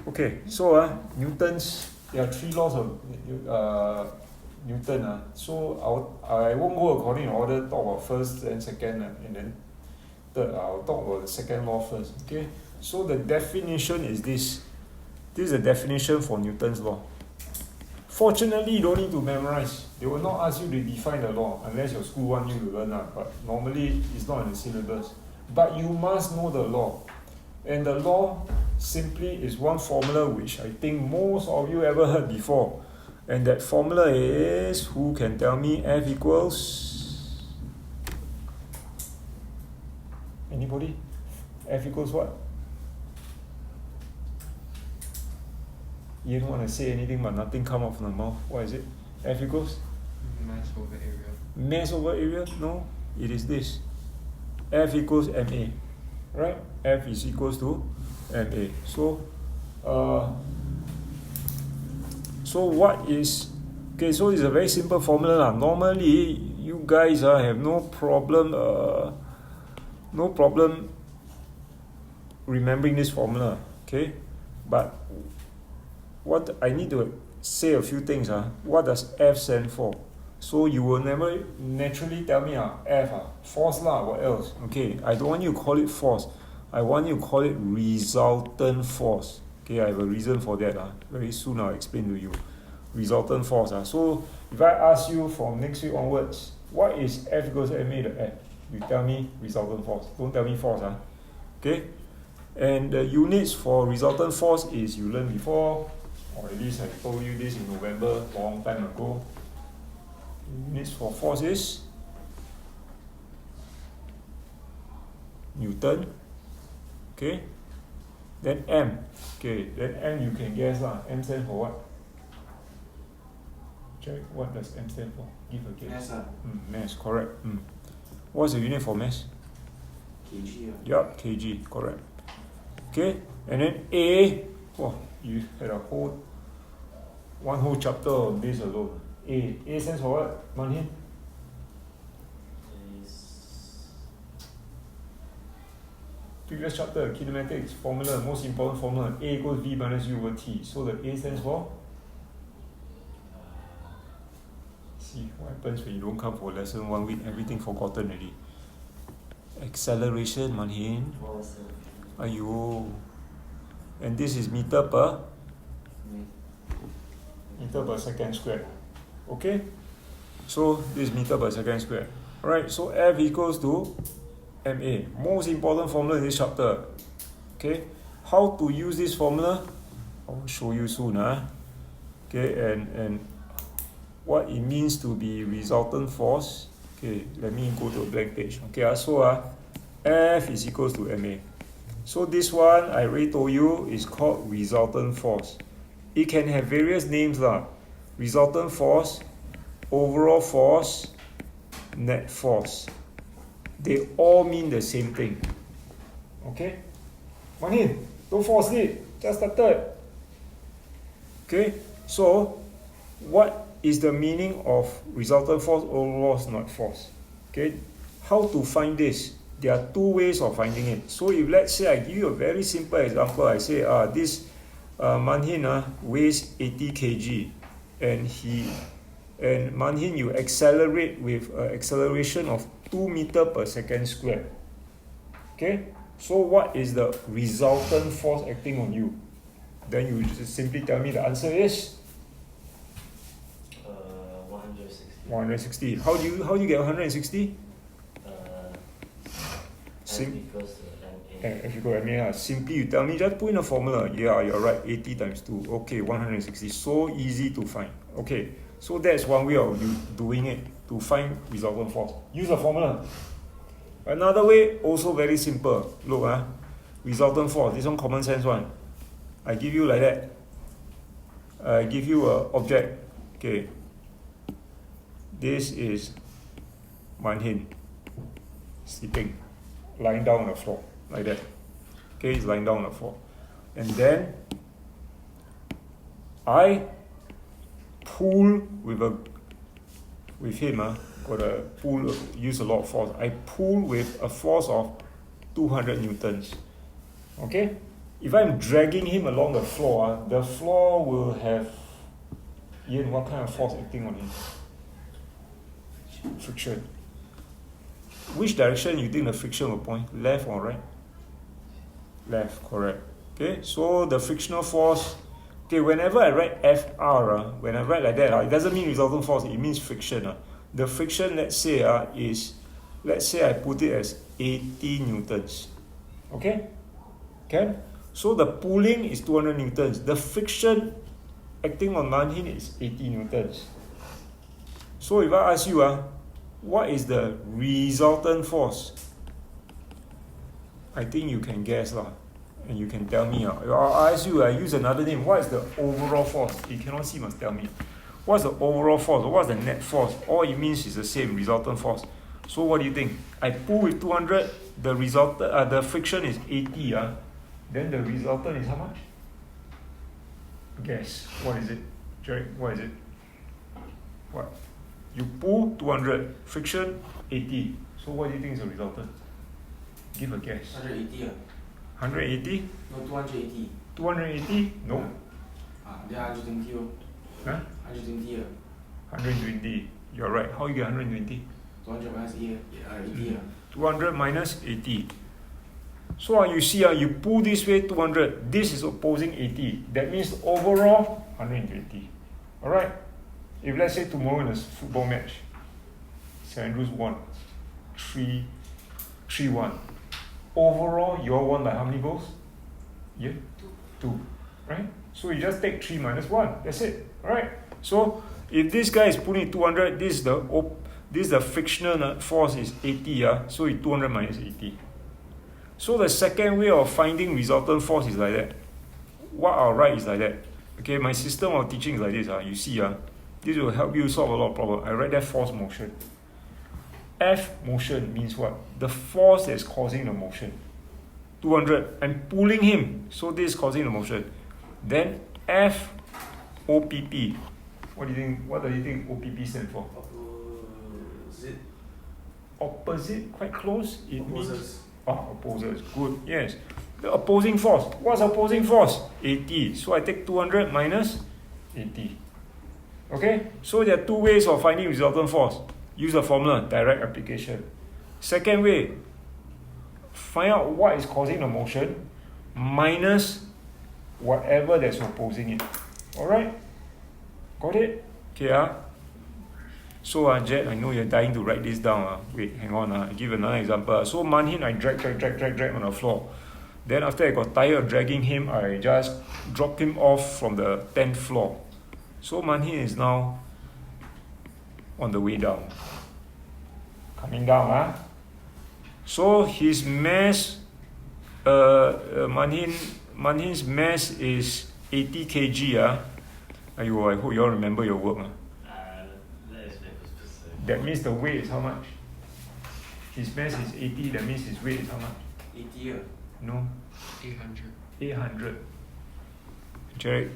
Okay, so Newton's, there are three laws of Newton. So I won't go according to order, talk about first, then second, and then third. I'll talk about the second law first. Okay, so the definition is this. This is the definition for Newton's law. Fortunately, you don't need to memorize. They will not ask you to define the law unless your school wants you to learn that. But normally, it's not in the syllabus. But you must know the law. And the law simply is one formula which I think most of you ever heard before. And that formula is, who can tell me? F equals... Anybody? F equals what? You don't want to say anything but nothing come out from the mouth. What is it? F equals? Mass over area. Mass over area? No, it is this. F equals MA. Right? F is equals to MA. So what is... Okay, so it's a very simple formula. Normally, you guys have no problem remembering this formula. Okay? But what I need to say a few things. What does F stand for? So you will never naturally tell me F, force lah, what else? Okay, I don't want you to call it force. I want you to call it resultant force. Okay, I have a reason for that. Very soon I'll explain to you. Resultant force. So if I ask you from next week onwards, what is F equals MA to F? You tell me resultant force. Don't tell me force. Okay? And the units for resultant force is you learned before, or at least I told you this in November, long time ago. Units for force is Newton. Okay. Then M. Okay. Then M you can guess lah. M stands for what? Check. What does M stand for? Give a guess. Mass. Mass. Correct. What's the unit for mass? kg. Yup. kg. Correct. Okay. And then A. Oh, you had one whole chapter on this alone. A stands for what? Manhin? Previous chapter, kinematics, formula, most important formula, A equals V minus U over T. So the A stands for? See what happens when you don't come for lesson 1 week, everything forgotten already. Acceleration, Manhin. Aiyo. And this is meter per second squared. Okay? So this is meter per second squared. Alright, so F equals to MA. Most important formula in this chapter. Okay? How to use this formula? I'll show you soon. Okay, and what it means to be resultant force. Okay, let me go to a blank page. Okay, so F is equals to MA. So this one, I already told you, is called resultant force. It can have various names lah. Resultant force, overall force, net force. They all mean the same thing. Okay? Manin, don't fall asleep. Just started. Okay? So, what is the meaning of resultant force, overall force, net force? Okay? How to find this? There are two ways of finding it. So if let's say I give you a very simple example, I say this Manhin weighs 80 kg and Manhin you accelerate with acceleration of 2 meters per second squared. Okay? So what is the resultant force acting on you? Then you just simply tell me the answer is 160. 160. How do you get 160? F equals to MA. If you go MA, simply you tell me, just put in a formula. Yeah, you're right, 80 times 2. Okay, 160. So easy to find. Okay, so that's one way of you doing it to find resultant force. Use a formula. Another way, also very simple. Look, resultant force. This one common sense one. I give you like that. I give you an object. Okay. This is Manhin sleeping, lying down on the floor, like that. Okay, he's lying down on the floor. And then I pull with him, got a pull, use a lot of force. I pull with a force of 200 newtons. Okay? if I'm dragging him along the floor, the floor will have, Ian, what kind of force acting on him? Friction. Which direction you think the friction will point? Left or right? Left, correct. Okay, so the frictional force, okay, whenever I write FR, when I write like that, it doesn't mean resultant force, it means friction. The friction, let's say I put it as 80 newtons. Okay? Can? So the pulling is 200 newtons. The friction acting on Manhin is 80 newtons. So if I ask you, what is the resultant force? I think you can guess, and you can tell me. I'll ask you, I use another name. What is the overall force? You cannot see, must tell me. What's the overall force? Or what's the net force? All it means is the same, resultant force. So what do you think? I pull with 200, the friction is 80. Then the resultant is how much? Guess. What is it? Jerry, what is it? What? You pull 200, friction 80. So what do you think is the resultant? Give a guess. 180. 180? No, 280. 280? No. Then 120. Huh? 120. 120. You're right. How you get 120? 200 minus 80. 200 minus 80. So you see, you pull this way 200. This is opposing 80. That means overall 120. Alright? If let's say tomorrow in a football match, St. Andrews won 3-1. Overall, you all won by how many goals? Yeah? 2. Right? So you just take 3 minus 1. That's it. Alright? So if this guy is pulling 200, this is the frictional force is 80. So it's 200 minus 80. So the second way of finding resultant force is like that. What I'll write is like that. Okay, my system of teaching is like this. You see, this will help you solve a lot of problems. I write that force motion. F motion means what? The force that's causing the motion. 200. I'm pulling him, so this is causing the motion. Then F OPP. What do you think OPP stands for? Opposite, quite close. It means opposers. Good. Yes. The opposing force. What's opposing force? 80. So I take 200 minus 80. Okay? So there are two ways of finding resultant force. Use the formula, direct application. Second way, find out what is causing the motion minus whatever that's opposing it. Alright? Got it? Okay, So, Jet, I know you're dying to write this down. Wait, hang on. I give another example. So, Manhin, I drag on the floor. Then, after I got tired of dragging him, I just dropped him off from the 10th floor. So, Manhin is now on the way down. Coming down, So, his mass, Manhin's mass is 80 kg, I hope you all remember your work, That means the weight is how much? His mass is 80, that means his weight is how much? 80. No? 800. 800. Jarek,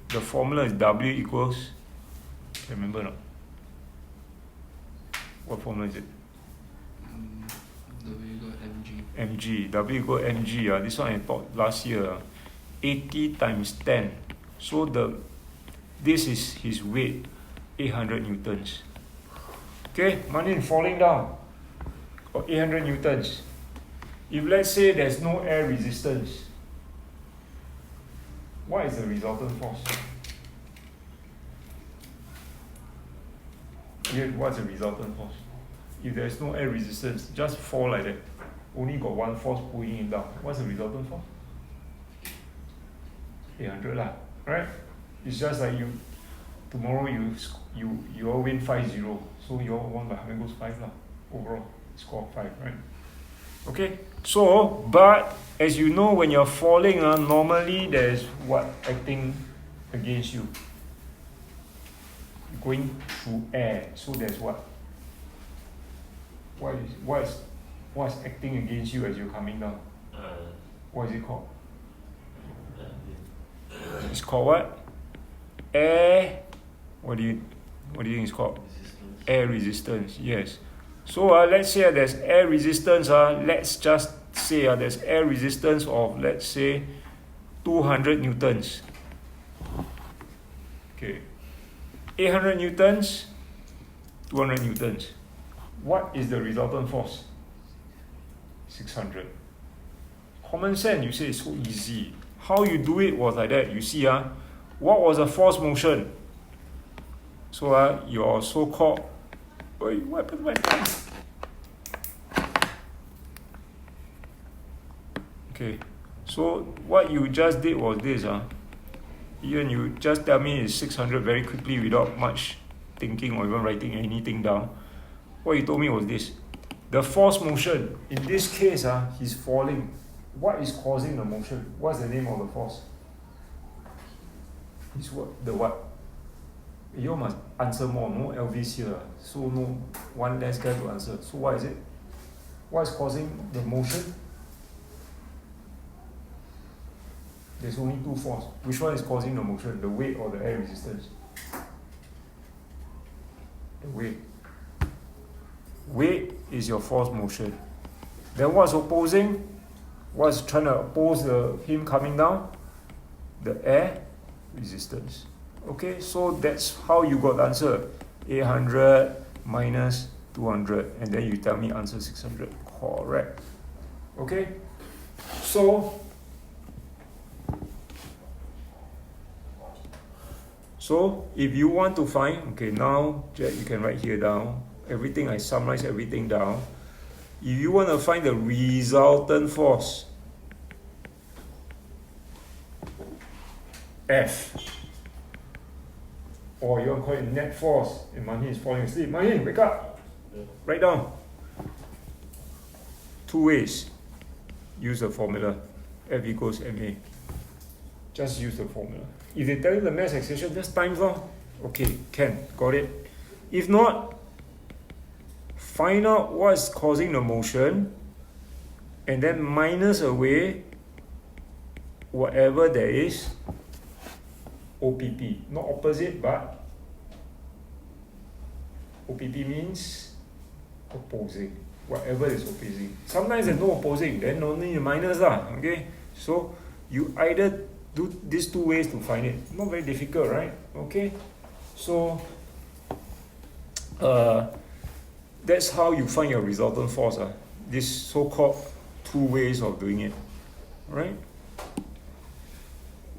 the formula is W equals, remember not? What formula is it? W got mg. mg. W equals mg. This one I taught last year. 80 times 10. So this is his weight, 800 newtons. Okay, Manhin falling down, got 800 newtons. If let's say there's no air resistance, what is the resultant force? What's the resultant force? If there's no air resistance, just fall like that. Only got one force pulling it down. What's the resultant force? 800 lah, right? It's just like tomorrow you all win 5-0, so you all won by 100 goals 5 lah. Overall, score 5, right? Okay, so, but as you know, when you're falling, normally there's what acting against you? Going through air, so there's what? What's acting against you as you're coming down? What is it called? It's called what? Air. What do you think it's called? Resistance. Air resistance. Yes. So let's say there's air resistance. Let's just say there's air resistance of, let's say, 200 newtons. Okay, 800 newtons, 200 newtons. What is the resultant force? 600. Common sense, you say it's so easy. How you do it was like that. You see, what was a force motion? So your so-called, wait, what happened to my pen? Okay, so what you just did was this. Even you just tell me it's 600 very quickly without much thinking or even writing anything down. What you told me was this. The force motion, in this case, he's falling. What is causing the motion? What's the name of the force? It's what? The what? You must answer more. No Elvis here. So no one less guy to answer. So what is it? What is causing the motion? There's only two forces. Which one is causing the motion? The weight or the air resistance? The weight. Weight is your force motion. Then what's opposing? What's trying to oppose him coming down? The air resistance. Okay, so that's how you got the answer. 800 minus 200, and then you tell me answer 600. Correct. Okay, so if you want to find, okay, now you can write here down everything. I summarize everything down. If you want to find the resultant force, F, or you want to call it net force, and Manhin is falling asleep. Manhin, wake up. Write down. Two ways. Use the formula. F equals ma. Just use the formula. If they tell you the mass acceleration, just times off. Okay, can. Got it. If not, find out what's causing the motion and then minus away whatever there is OPP. Not opposite, but OPP means opposing. Whatever is opposing. Sometimes there's no opposing, then only the minus lah. Okay? So you either do these two ways to find it. Not very difficult, right? Okay? So that's how you find your resultant force. This so-called two ways of doing it. Right?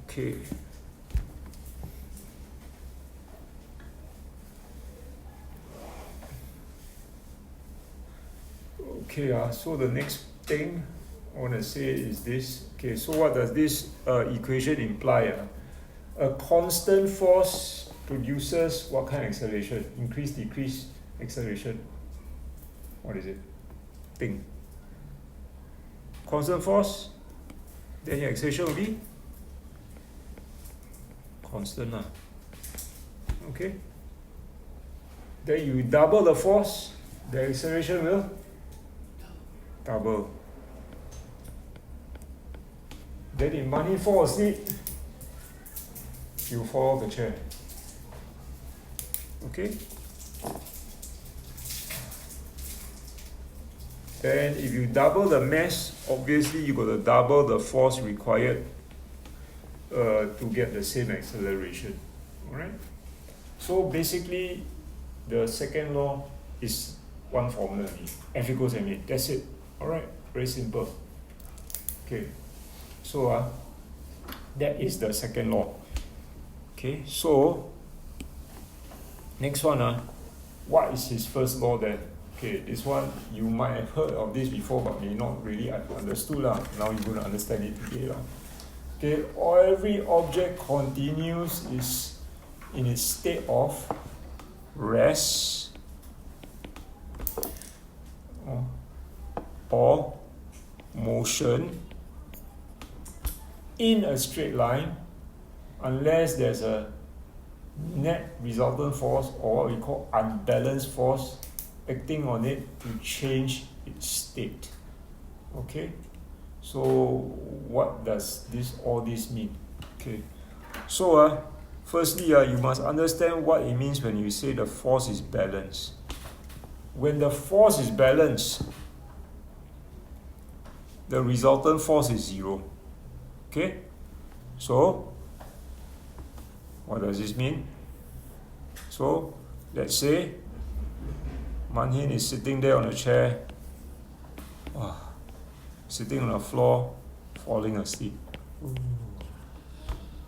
Okay. Okay, so the next thing I want to say is this. Okay, so what does this equation imply? A constant force produces what kind of acceleration? Increase, decrease, acceleration. What is it? Thing. Constant force, then your acceleration will be constant. Okay? Then you double the force, the acceleration will double. Then if Manhin fall asleep, you fall off the chair. Okay? Then if you double the mass, obviously you got to double the force required to get the same acceleration. Alright? So basically, the second law is one formula. F equals ma. That's it. Alright? Very simple. Okay. So that is the second law. Okay, so next one, what is his first law then? Okay, this one you might have heard of this before but may not really understood lah. Now you're going to understand it today lah. Okay, every object continues is in its state of rest or motion in a straight line unless there's a net resultant force or what we call unbalanced force acting on it to change its state. Okay, so what does all this mean? Okay, so firstly you must understand what it means when you say the force is balanced. When the force is balanced, the resultant force is 0. Okay? So, what does this mean? So, let's say Man Hin is sitting there on a chair, sitting on the floor, falling asleep.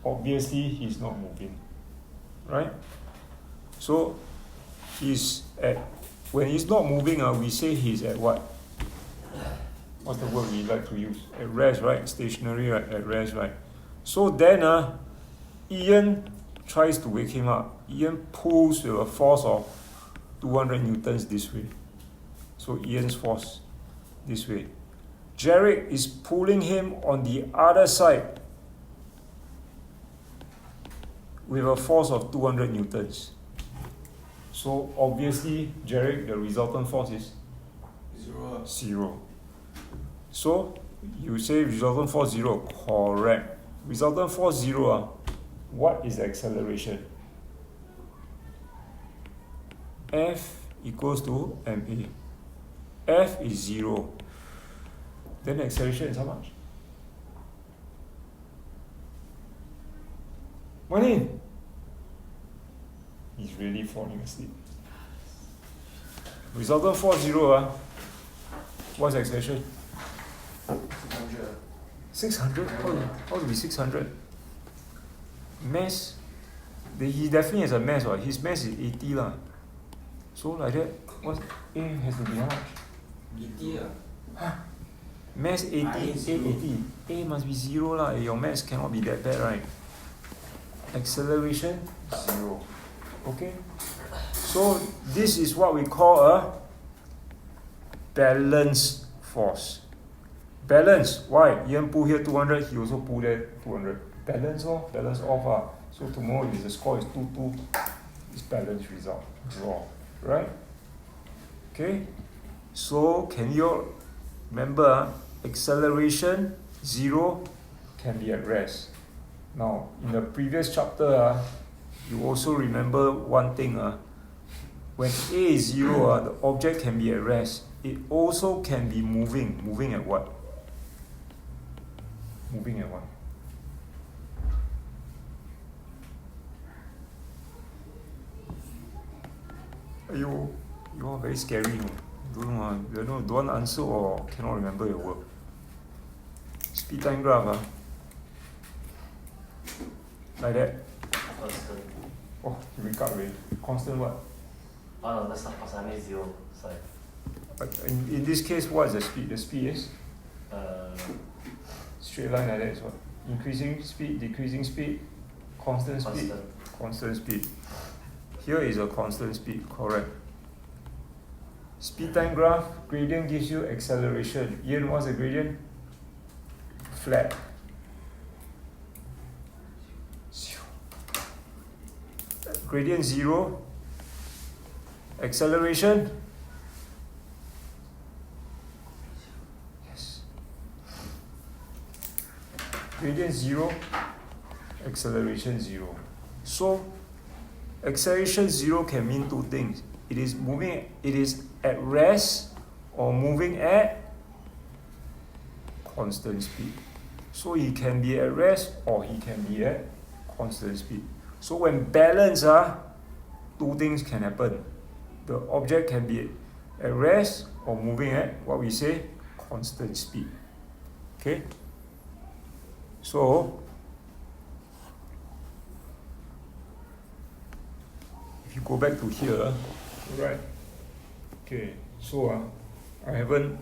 Obviously, he's not moving, right? So, when he's not moving, we say he's at what? What's the word we like to use? At rest, right? Stationary, right? At rest, right? So then, Ian tries to wake him up. Ian pulls with a force of 200 newtons this way. So Ian's force this way. Jarek is pulling him on the other side with a force of 200 newtons. So obviously, Jarek, the resultant force is 0. So you say resultant force 0, correct. Resultant force 0, what is the acceleration? F equals to ma. F is 0. Then the acceleration is how much? Money. He's really falling asleep. Resultant force 0, what's the acceleration? 600. 600? How to be 600? Mass, he definitely has a mass, right? His mass is 80 lah. So like that, what A has to be how much? 80 Mass 80, I is A 80. A must be 0 lah. Your mass cannot be that bad, right? Acceleration 0. Okay? So this is what we call a balance force. Balance. Why? Ian pull here 200, he also pull there 200. Balance off, balance off. So tomorrow if the score is 2-2, it's balance result. Draw. Right? Okay? So can you remember acceleration 0 can be at rest. Now in the previous chapter, you also remember one thing. When A is 0, the object can be at rest. It also can be moving. Moving at what? Moving at what? You are very scary. Don't want to answer or cannot remember your work. Speed time graph. Like that. Constant. Oh, you wake up already. Constant what? Oh no, that's not constant. I mean 0. Sorry. But in this case, what is the speed? The speed is straight line like that is what? Increasing speed, decreasing speed, constant speed, constant speed. Here is a constant speed, correct. Speed time graph, gradient gives you acceleration. Ian, what's the gradient? Flat. Gradient 0. Acceleration. Yes. Gradient 0. Acceleration 0. So acceleration 0 can mean two things. It is moving, it is at rest or moving at constant speed. So he can be at rest or he can be at constant speed. So when balance, two things can happen. The object can be at rest or moving at what we say constant speed. Okay? So if you go back to here, right? Okay, so I haven't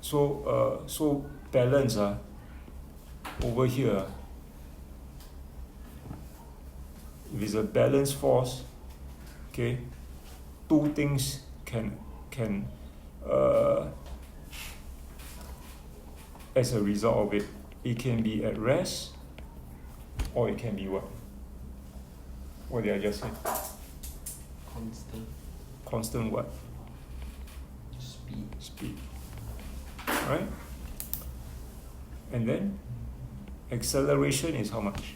so balance over here. If it's a balance force, okay, two things can as a result of it. It can be at rest or it can be what? What did I just say? Constant Constant what? speed. Speed. Right? And then acceleration is how much?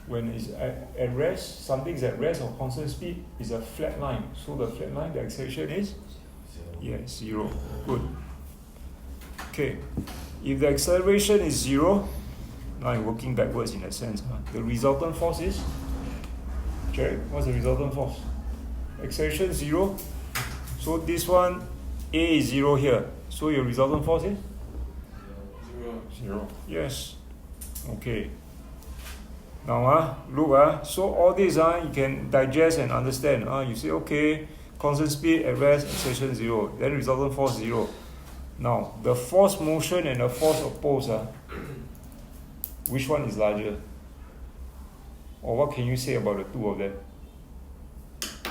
When it's at rest, something's at rest or constant speed is a flat line. So the flat line, the acceleration is Yes, 0. Good. Okay. If the acceleration is 0, now I'm working backwards in that sense. The resultant force is? Jared, what's the resultant force? Acceleration 0. So this one, A is 0 here. So your resultant force is? 0. Yes. Okay. Now, look, so all this you can digest and understand. You say, okay, constant speed at rest, acceleration 0. Then resultant force 0. Now, the force motion and the force opposed, which one is larger? Or what can you say about the two of them?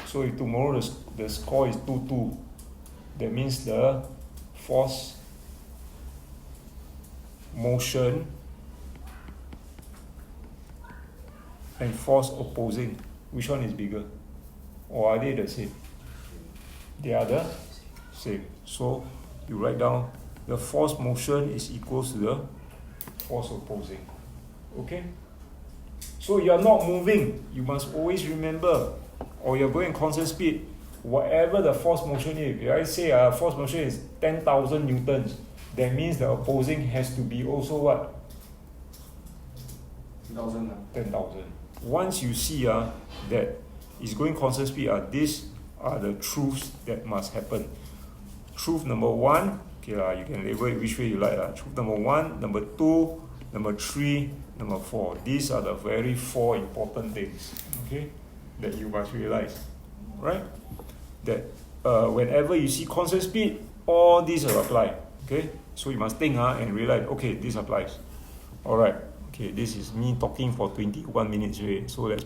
So if tomorrow the score is 2-2, that means the force motion and force opposing, which one is bigger? Or are they the same? They are the same. So you write down the force motion is equals to the force opposing. Okay? So you are not moving. You must always remember, or you're going constant speed, whatever the force motion is. If I say force motion is 10,000 newtons, that means the opposing has to be also what? 10,000. Once you see that it's going constant speed, these are the truths that must happen. Truth number 1, okay, you can label it which way you like. Truth number 1, number 2, number 3, number 4. These are the very 4 important things, okay, that you must realize, right? That whenever you see constant speed, all these will apply, okay? So you must think and realize, okay, this applies. Alright, okay, this is me talking for 21 minutes already, so let's